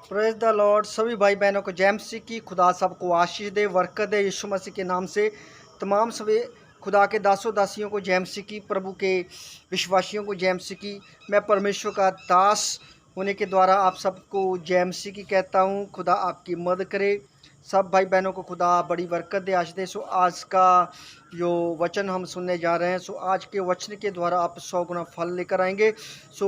Praise the Lord. सभी भाई बहनों को जय मसीह की। खुदा सबको आशीष दे, बरकत दे यीशु मसीह के नाम से। तमाम सभी खुदा के दासों दासियों को जय मसीह की, प्रभु के विश्वासियों को जय मसीह की। मैं परमेश्वर का दास होने के द्वारा आप सबको जय मसीह की कहता हूँ। खुदा आपकी मदद करे। सब भाई बहनों को खुदा बड़ी बरकत दे, आशीष दे। सो आज का जो वचन हम सुनने जा रहे हैं, सो आज के वचन के द्वारा आप 100 गुना फल लेकर आएंगे। सो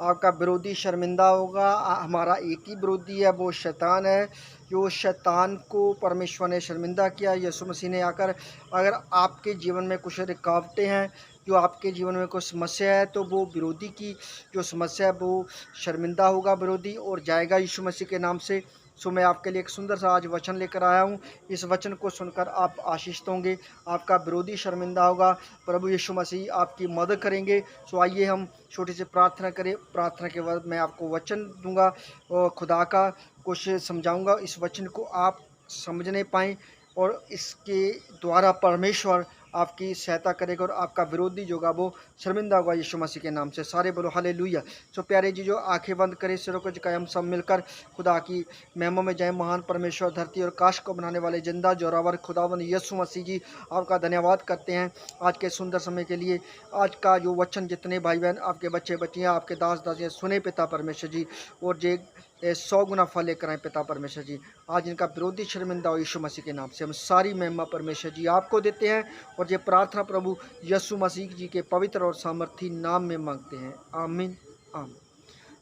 आपका विरोधी शर्मिंदा होगा। हमारा एक ही विरोधी है, वो शैतान है। जो शैतान को परमेश्वर ने शर्मिंदा किया, यीशु मसीह ने आकर। अगर आपके जीवन में कुछ रुकावटें हैं, जो आपके जीवन में कोई समस्या है, तो वो विरोधी की जो समस्या है वो शर्मिंदा होगा विरोधी, और जाएगा यीशु मसीह के नाम से। सो मैं आपके लिए एक सुंदर सा आज वचन लेकर आया हूँ। इस वचन को सुनकर आप आशीषित होंगे, आपका विरोधी शर्मिंदा होगा, प्रभु यीशु मसीह आपकी मदद करेंगे। सो आइए हम छोटी सी प्रार्थना करें। प्रार्थना के बाद मैं आपको वचन दूंगा और खुदा का कुछ समझाऊंगा। इस वचन को आप समझने पाएँ और इसके द्वारा परमेश्वर आपकी सहायता करेगा और आपका विरोधी जो होगा वो शर्मिंदा होगा यीशु मसीह के नाम से। सारे बोलो हालेलुया। सो प्यारे जी, जो आंखें बंद करें, सिरों को झुकाएं, हम सब मिलकर खुदा की महिमा में जाएं। महान परमेश्वर, धरती और काश को बनाने वाले जिंदा जोरावर खुदावन यीशु मसीह जी, आपका धन्यवाद करते हैं आज के सुंदर समय के लिए। आज का जो वचन जितने भाई बहन आपके बच्चे बच्चियाँ आपके दास दासियाँ सुने पिता परमेश्वर जी, और जे 100 गुना फल लेकर आए पिता परमेश्वर जी। आज इनका विरोधी शर्मिंदा हो यीशु मसीह के नाम से। हम सारी महिमा परमेश्वर जी आपको देते हैं और ये प्रार्थना प्रभु यीशु मसीह जी के पवित्र और सामर्थी नाम में मांगते हैं। आमीन आमीन।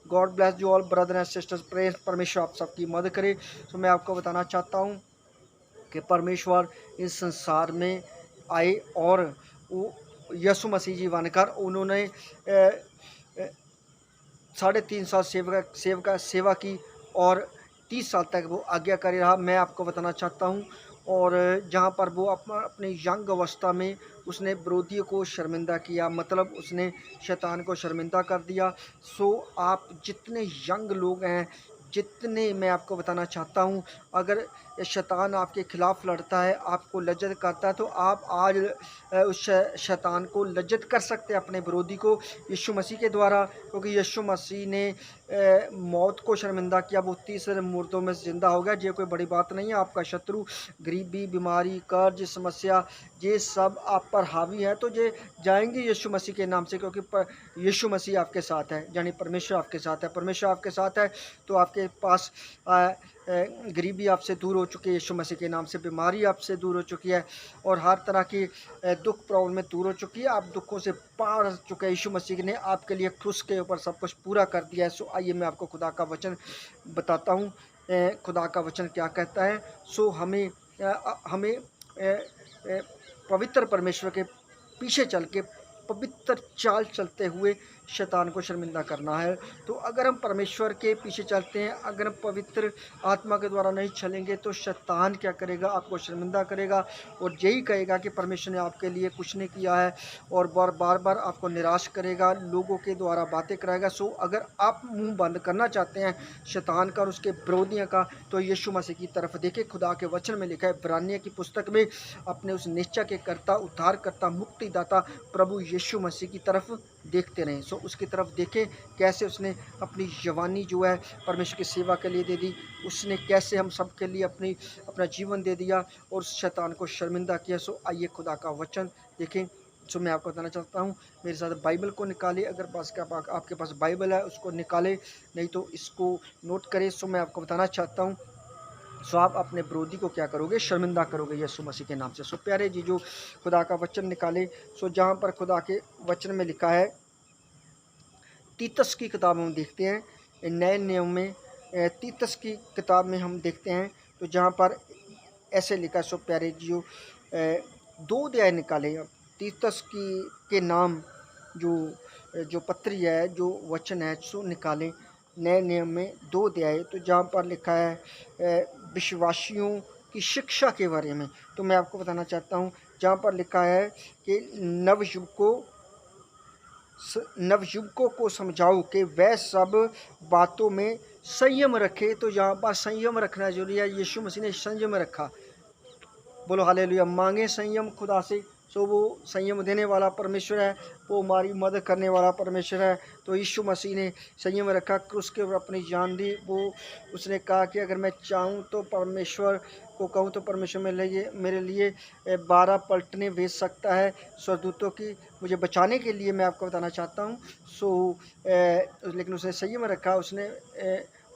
God bless you all brother and sisters. Praise परमेश्वर आप सबकी मदद करे। तो मैं आपको बताना चाहता हूँ कि परमेश्वर इस संसार में आए और वो यीशु मसीह जी बनकर उन्होंने 3.5 साल सेवा की और 30 साल तक वो आज्ञाकारी रहा। मैं आपको बताना चाहता हूँ, और जहाँ पर वो अपनी यंग अवस्था में उसने विरोधियों को शर्मिंदा किया, मतलब उसने शैतान को शर्मिंदा कर दिया। सो आप जितने यंग लोग हैं, जितने, मैं आपको बताना चाहता हूँ, अगर शैतान आपके खिलाफ़ लड़ता है, आपको लज्जत करता है, तो आप आज उस शैतान को लज्जत कर सकते हैं, अपने विरोधी को, यीशु मसीह के द्वारा। क्योंकि यीशु मसीह ने मौत को शर्मिंदा किया, वो तीसरे मुर्दों में ज़िंदा हो गया। ये कोई बड़ी बात नहीं है। आपका शत्रु, गरीबी, बीमारी, कर्ज, समस्या, ये सब आप पर हावी है, तो ये जाएंगे यीशु मसीह के नाम से। क्योंकि यीशु मसीह आपके साथ है, यानी परमेश्वर आपके साथ है। परमेश्वर आपके साथ है तो आपके पास गरीबी आपसे दूर हो चुकी है यीशु मसीह के नाम से। बीमारी आपसे दूर हो चुकी है और हर तरह की दुख प्रॉब्लम दूर हो चुकी है। आप दुखों से पार हो चुके हैं। यीशु मसीह ने आपके लिए क्रूस के ऊपर सब कुछ पूरा कर दिया है। सो आइए मैं आपको खुदा का वचन बताता हूँ। खुदा का वचन क्या कहता है। सो हमें पवित्र परमेश्वर के पीछे चल के पवित्र चाल चलते हुए शैतान को शर्मिंदा करना है। तो अगर हम परमेश्वर के पीछे चलते हैं, अगर हम पवित्र आत्मा के द्वारा नहीं चलेंगे, तो शैतान क्या करेगा, आपको शर्मिंदा करेगा और यही कहेगा कि परमेश्वर ने आपके लिए कुछ नहीं किया है, और बार बार आपको निराश करेगा, लोगों के द्वारा बातें कराएगा। सो अगर आप मुंह बंद करना चाहते हैं शैतान का और उसके विरोधियों का, तो यीशु मसीह की तरफ देखें। खुदा के वचन में लिखा है इब्रानियों की पुस्तक में, अपने उस निश्चय के कर्ता, उद्धारकर्ता, मुक्तिदाता प्रभु यीशु मसीह की तरफ देखते रहें। सो उसकी तरफ देखें, कैसे उसने अपनी जवानी जो है परमेश्वर की सेवा के लिए दे दी, उसने कैसे हम सब के लिए अपना जीवन दे दिया और शैतान को शर्मिंदा किया। सो आइए खुदा का वचन देखें। सो मैं आपको बताना चाहता हूँ, मेरे साथ बाइबल को निकाले, अगर आपके पास बाइबल है उसको निकाले, नहीं तो इसको नोट करें। सो मैं आपको बताना चाहता हूँ, सो आप अपने विरोधी को क्या करोगे, शर्मिंदा करोगे यीशु मसीह के नाम से। सो प्यारे जी, जो खुदा का वचन निकाले, सो जहाँ पर खुदा के वचन में लिखा है, तीतस की किताब में हम देखते हैं, नए नियम में तीतस की किताब में हम देखते हैं, तो जहाँ पर ऐसे लिखा। सो प्यारे जी, 2 अध्याय निकाले तीतस के नाम, जो पत्री है, जो वचन है, सो निकालें नए नियम में 2 अध्याय, तो जहाँ पर लिखा है विश्वासियों की शिक्षा के बारे में। तो मैं आपको बताना चाहता हूँ, जहाँ पर लिखा है कि नवयुवकों को समझाओ कि वह सब बातों में संयम रखे। तो यहाँ पर संयम रखना जरूरी है। यीशु मसीह ने संयम रखा। बोलो हालेलुया। मांगे संयम खुदा से, सो वो संयम देने वाला परमेश्वर है, वो हमारी मदद करने वाला परमेश्वर है। तो यीशु मसीह ने संयम रखा, क्रूस के ऊपर अपनी जान दी। वो उसने कहा कि अगर मैं चाहूँ तो परमेश्वर को कहूँ तो परमेश्वर मेरे लिए 12 पलटने भेज सकता है स्वर्गदूतों की मुझे बचाने के लिए। मैं आपको बताना चाहता हूँ। लेकिन उसने संयम रखा।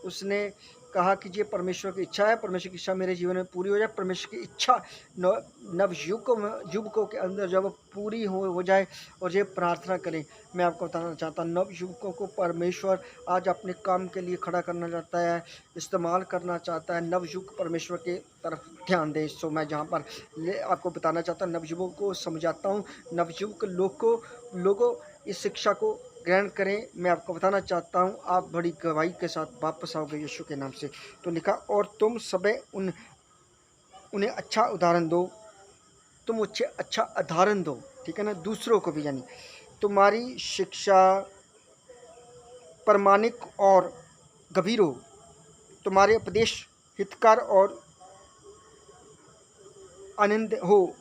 उसने कहा कि ये परमेश्वर की इच्छा है, परमेश्वर की इच्छा मेरे जीवन में पूरी हो जाए। परमेश्वर की इच्छा नव युवकों के अंदर जब पूरी हो जाए, और ये प्रार्थना करें। मैं आपको बताना चाहता हूँ, नव युवकों को परमेश्वर आज अपने काम के लिए खड़ा करना चाहता है, इस्तेमाल करना चाहता है। नव युवक परमेश्वर के तरफ ध्यान दें। सो मैं जहाँ पर आपको बताना चाहता हूँ, नवयुवकों को समझाता हूँ, नवयुवक लोगों इस शिक्षा को ग्रहण करें। मैं आपको बताना चाहता हूँ, आप बड़ी गवाही के साथ वापस आओगे यीशु के नाम से। तो लिखा, और तुम सबे उन्हें अच्छा उदाहरण दो, तुम मुझे अच्छा उदाहरण दो, ठीक है ना, दूसरों को भी। यानी तुम्हारी शिक्षा प्रामाणिक और गंभीर हो, तुम्हारे उपदेश हितकर और आनंद हो,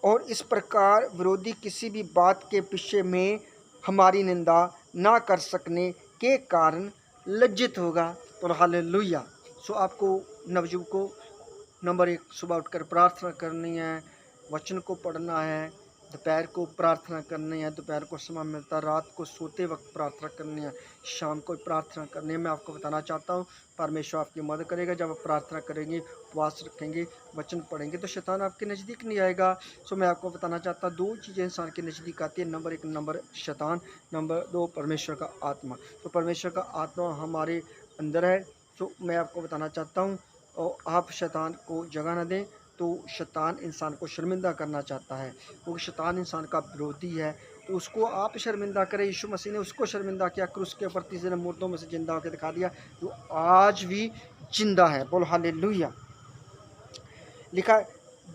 और इस प्रकार विरोधी किसी भी बात के विषय में हमारी निंदा ना कर सकने के कारण लज्जित होगा। और हालेलुया। सो आपको नवयुवक को नंबर 1 सुबह उठकर प्रार्थना करनी है, वचन को पढ़ना है, दोपहर को प्रार्थना करनी है, दोपहर को समय मिलता है, रात को सोते वक्त प्रार्थना करनी है, शाम को प्रार्थना करनी है। मैं आपको बताना चाहता हूँ, परमेश्वर आपकी मदद करेगा। जब आप प्रार्थना करेंगे, उपवास रखेंगे, वचन पढ़ेंगे, तो शैतान आपके नज़दीक नहीं आएगा। सो मैं आपको बताना चाहता हूँ, 2 चीज़ें इंसान के नज़दीक आती है। नंबर 1 शैतान, नंबर 2 परमेश्वर का आत्मा। तो परमेश्वर का आत्मा हमारे अंदर है। तो मैं आपको बताना चाहता हूँ, और आप शैतान को जगह न दें। तो शैतान इंसान को शर्मिंदा करना चाहता है, क्योंकि शैतान इंसान का विरोधी है। तो उसको आप शर्मिंदा करें। यीशु मसीह ने उसको शर्मिंदा किया, क्रूस के ऊपर तीसरे दिन मुर्दों में से जिंदा होकर दिखा दिया, जो आज भी जिंदा है। बोलो हालेलुया। लिखा,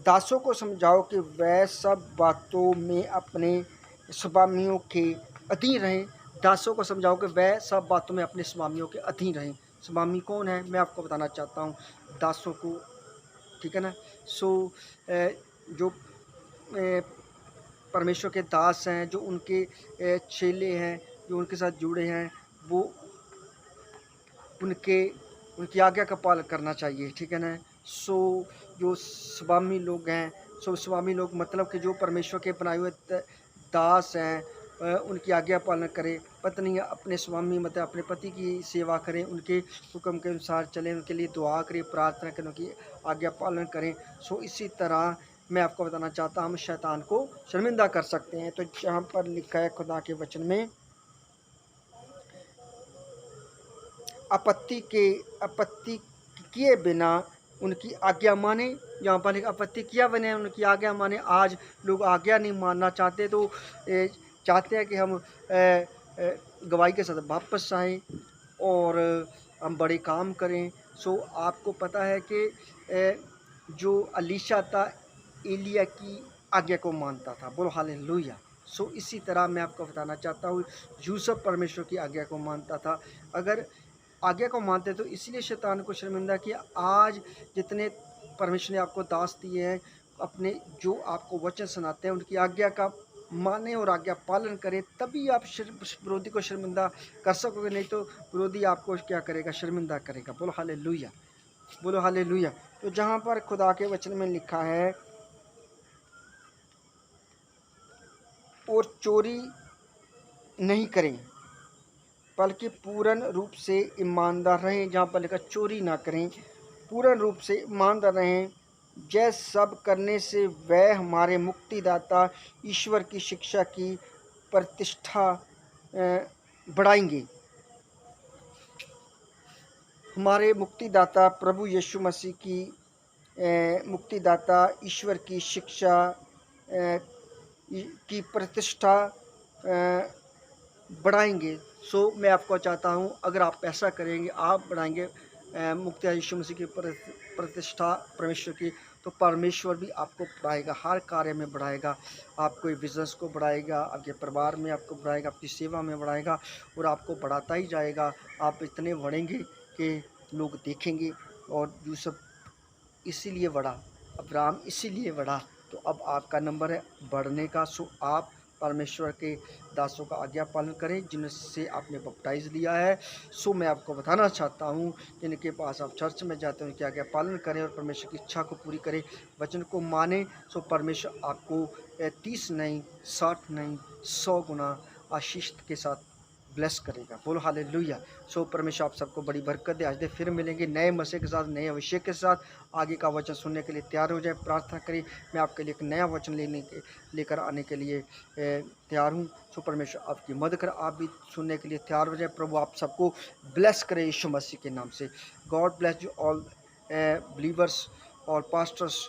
दासों को समझाओ कि वह सब बातों में अपने स्वामियों के अधीन रहें। दासों को समझाओ कि वह सब बातों में अपने स्वामियों के अधीन रहें। स्वामी कौन है, मैं आपको बताना चाहता हूँ, दासों को, ठीक है ना। जो परमेश्वर के दास हैं, जो उनके चेले हैं, जो उनके साथ जुड़े हैं, वो उनकी आज्ञा का पालन करना चाहिए, ठीक है ना। जो स्वामी लोग हैं, स्वामी लोग मतलब कि जो परमेश्वर के बनाए हुए दास हैं, उनकी आज्ञा पालन करें। पत्नी अपने स्वामी मतलब अपने पति की सेवा करें, उनके हुक्म के अनुसार चलें, उनके लिए दुआ करें, प्रार्थना करें, उनकी आज्ञा पालन करें। इसी तरह मैं आपको बताना चाहता हूँ, हम शैतान को शर्मिंदा कर सकते हैं। तो जहाँ पर लिखा है खुदा के वचन में, आपत्ति किए बिना उनकी आज्ञा माने। यहाँ पर आपत्ति किया बिना उनकी आज्ञा माने। आज लोग आज्ञा नहीं मानना चाहते, तो चाहते हैं कि हम गवाही के साथ वापस आएँ और हम बड़े काम करें। आपको पता है कि जो अलीशा था, एलिया की आज्ञा को मानता था। बोलो हालेलुया। इसी तरह मैं आपको बताना चाहता हूँ, यूसुफ परमेश्वर की आज्ञा को मानता था। अगर आज्ञा को मानते तो इसलिए शैतान को शर्मिंदा किया। आज जितने परमेश्वर ने आपको दास दिए हैं, अपने जो आपको वचन सुनाते हैं, उनकी आज्ञा का माने और आज्ञा पालन करें, तभी आप विरोधी को शर्मिंदा कर सकोगे। नहीं तो विरोधी आपको क्या करेगा, शर्मिंदा करेगा। बोलो हालेलुया, बोलो हालेलुया। तो जहाँ पर खुदा के वचन में लिखा है, और चोरी नहीं करें बल्कि पूर्ण रूप से ईमानदार रहें। जहाँ पर लिखा चोरी ना करें, पूर्ण रूप से ईमानदार रहें। यह सब करने से वह हमारे मुक्तिदाता ईश्वर की शिक्षा की प्रतिष्ठा बढ़ाएंगे। हमारे मुक्तिदाता प्रभु यीशु मसीह की मुक्तिदाता ईश्वर की शिक्षा की प्रतिष्ठा बढ़ाएंगे। मैं आपको चाहता हूँ, अगर आप ऐसा करेंगे, आप बढ़ाएंगे मुक्तिदाता यीशु मसीह की प्रतिष्ठा परमेश्वर की, तो परमेश्वर भी आपको बढ़ाएगा, हर कार्य में बढ़ाएगा। आपको बिजनेस को बढ़ाएगा, आपके परिवार में आपको बढ़ाएगा, आपकी सेवा में बढ़ाएगा, और आपको बढ़ाता ही जाएगा। आप इतने बढ़ेंगे कि लोग देखेंगे। और यूसुफ इसीलिए बढ़ा, अब्राहम इसीलिए बढ़ा, तो अब आपका नंबर है बढ़ने का। सो आप परमेश्वर के दासों का आज्ञा पालन करें जिनसे आपने बपटाइज लिया है। सो मैं आपको बताना चाहता हूँ, जिनके पास आप चर्च में जाते हैं उनकी आज्ञा पालन करें और परमेश्वर की इच्छा को पूरी करें, वचन को माने। सो परमेश्वर आपको 30 नहीं, 60 नहीं, 100 गुना आशीष के साथ ब्लेस करेगा। बोलो हालेलुया। सो परमेश्वर आप सबको बड़ी बरकत दे। आज दे फिर मिलेंगे नए मसीह के साथ, नए अभिषेक के साथ। आगे का वचन सुनने के लिए तैयार हो जाए, प्रार्थना करिए। मैं आपके लिए एक नया वचन लेकर आने के लिए तैयार हूँ। सो परमेश्वर आपकी मदद कर, आप भी सुनने के लिए तैयार हो जाए। प्रभु आप सबको ब्लेस करे यीशु मसीह के नाम से। God bless you all believers, all pastors,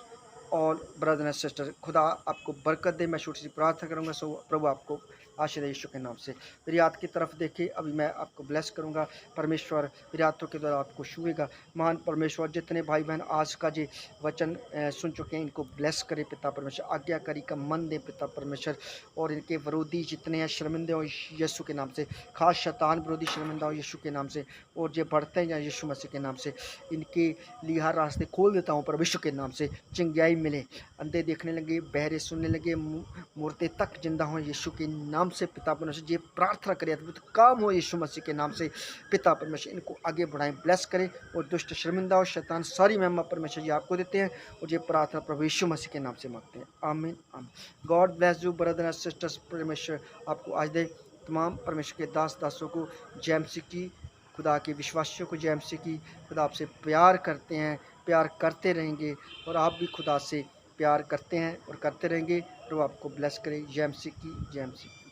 all brother and sister. खुदा आपको बरकत दे। मैं छोटी सी प्रार्थना करूँगा। सो प्रभु आपको आशीष यीशु के नाम से। मेरी हाथ की तरफ देखिए, अभी मैं आपको ब्लेस करूँगा। परमेश्वर मेरे हाथों के द्वारा आपको छुएगा। महान परमेश्वर जितने भाई बहन आज का जो वचन सुन चुके हैं, इनको ब्लेस करे पिता परमेश्वर। आज्ञाकारी का मन दे पिता परमेश्वर। और इनके विरोधी जितने हैं शर्मिंदे हो यीशु के नाम से। खास शैतान विरोधी शर्मिंदा हो यीशु के नाम से। और जो बढ़ते हैं यीशु मसीह के नाम से, इनके लिए हर रास्ते खोल देता हूँ परमेश्वर के नाम से। चिंगाई मिले, अंधे देखने लगे, बहरे सुनने लगे, मुर्दे तक जिंदा हों यीशु के नाम से पिता परमेश्वर। ये प्रार्थना करें अद्भुत काम हो यीशु मसीह के नाम से पिता परमेश्वर। इनको आगे बढ़ाएं, ब्लेस करें। और दुष्ट शर्मिंदा और शैतान सारी महिमा परमेश्वर जी आपको देते हैं। और ये प्रार्थना प्रभु यीशु मसीह के नाम से मांगते हैं। आमीन आमीन। God bless you brother and sisters. परमेश्वर आपको आज दे। तमाम परमेश्वर के दासों को जय मसीह की। खुदा के विश्वासियों को जय मसीह की। खुदा आपसे प्यार करते हैं, प्यार करते रहेंगे। और आप भी खुदा से प्यार करते हैं और करते रहेंगे। प्रभु आपको ब्लेस करे। जय मसीह की, जय मसीह।